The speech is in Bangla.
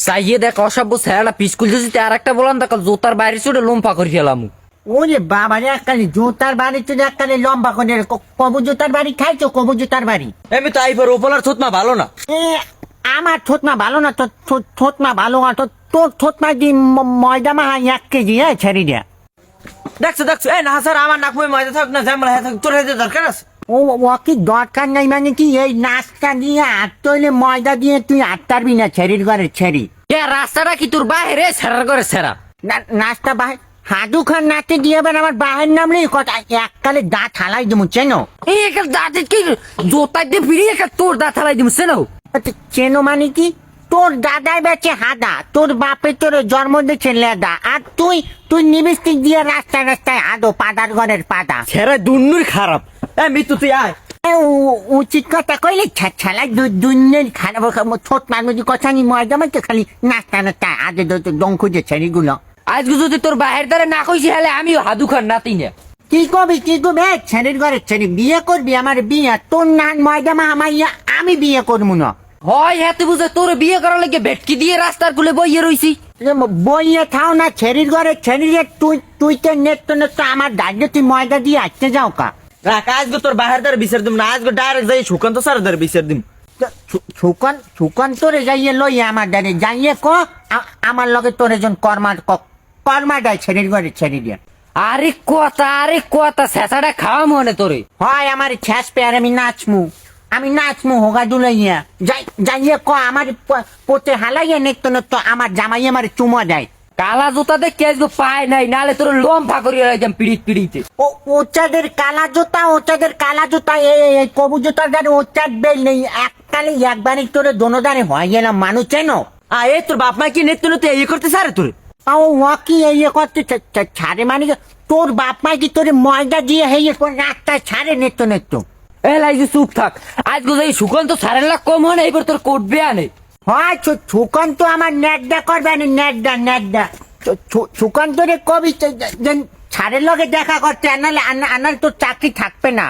চাইয়ে দেখ অসভ্য ছেলেটা পিস্কুল যদি আর একটা বললাম দেখ জোতার বাইরে চড়ে লম্ফা করে ফেলাম। ওরে বাবা রে, এককালে জুতার বাড়ি তো এককালে লম্বা করে কবু জুতার বাড়ি খাইছো, কবু জুতার বাড়ি। আমি তো আইবার ওপলার থতমা ভালো না। এ আমার থতমা ভালো না, তো থতমা ভালো না তো তোর থতমা দি ময়দা মাহা 1 কেজি ছেড়ে দিয়া। দেখছো এই না স্যার আমার নাক মুখে ময়দা থাক না ঝামেলা হয়ে থাক তোর হাতে দরকার আছে। ও কি দরকার নাই মানে কি এই নাস্তা দিয়ে আটতে হইলে ময়দা দিয়ে তুই আটতারবি না ছেড়ির ঘরে ছেড়ি। কে রাস্তাটা কি তোর বাইরে ছেড়ার করে ছেড়া? নাস্তা বাহির হাদু খান নাচতে দিয়ে আমার বাহের নামলে কথা এককালে দাঁত হালাই দেবো চেনো। এই একটা দাঁত কি জোতার দিয়ে ফিরিয়ে একটা তোর দাঁত হালাই দিব চেনো। চেনো মানে কি? তোর দাদাই বেচে হাদা, তোর বাপে তোর জন্ম দিচ্ছে লেদা, আর তুই লিপস্টিক দিয়ে রাস্তায় রাস্তায় হাদো পাদার ঘরের পাদা। ছেড়া দুন্নুর খারাপ। মৃত্যু তুই আয়। উচিত কথা কইলে ছালাই দুনিয়ার খারাপ ছোট মানুষ কথা নি ময়দা মাইতে খালি নাস্তা নাস্তা আদে দং খুঁজে ছেড়িগুলো। আজকে যদি তোর বাহের দ্বারা না কইছি হলে আমিও হাদু খান নাতি না। কি করবি ছেড়ির ঘরে ছেড়ি বিয়ে করবি? আমার বিয়ে তোর নান ময়দা মা আমাইয়া আমি বিয়ে করবো না। হয় হাতে বুঝে তোর বিয়ে করার লাগে ভেটকি দিয়ে রাস্তার কুলে বইয়ে রইছি। বইয়ে থাও না ছেড়ির ঘরে ছেড়িয়ে তুই তো নেট আমার দাঁড়িয়ে তুই ময়দা দিয়ে আসতে যাও কা। রাখ আজকে তোর বাহের দ্বারা বিচার দিম না, আজকে ডাইরেক্ট যাই সুকান্ত স্যার দ্বারা বিচার দিম। সুকন তোরে যাইয়ে লই আমার দাঁড়ে যাইয়ে আমার লগে তোর একজন কর্মা দেয় ছেড়ির ঘরে ছেড়ে দিয়ে। আরে কথা শেষাটা খাওয়া মনে তোরে হয় আমার ছেস পেয়ার আমি নাচমু হোগা দুলাইয়া যাইয়ে আমার পোতে হালাইয়া নেত আমার জামাই আমার চুমা দেয়। কালা জুতা দেখে আজকে পায় নাই, নালে তোর লম্ফা করিয়া রাখতাম পিড়িতে। ওচাদের কালা জুতা এই কবু জুতার গাড়ি ওচার বেল নেই এককালে একবারই তোরে দোনোদারে হয়ে গেলাম মানুষ চেনো। এ তোর বাপ মা কি নেত্য নতে এই করতে সারে তোরে? ও কি এই করতে ছাড়ে মানে তোর বাপ মা কি তোরে ময়দা দিয়ে হেয়ে রাস্তায় ছাড়ে নেত্য। এলাই যে চুপ থাক, আজকে যাই সুকান্ত স্যারের লাখ কম হয় না, এবার তোর কোটবে আনে। হয় সুকান্ত আমার নেড্ডা করবে নেড্ডা সুকান্ত রে কবি ছাড়ের লগে দেখা করতে আনালে তোর চাকরি থাকবে না।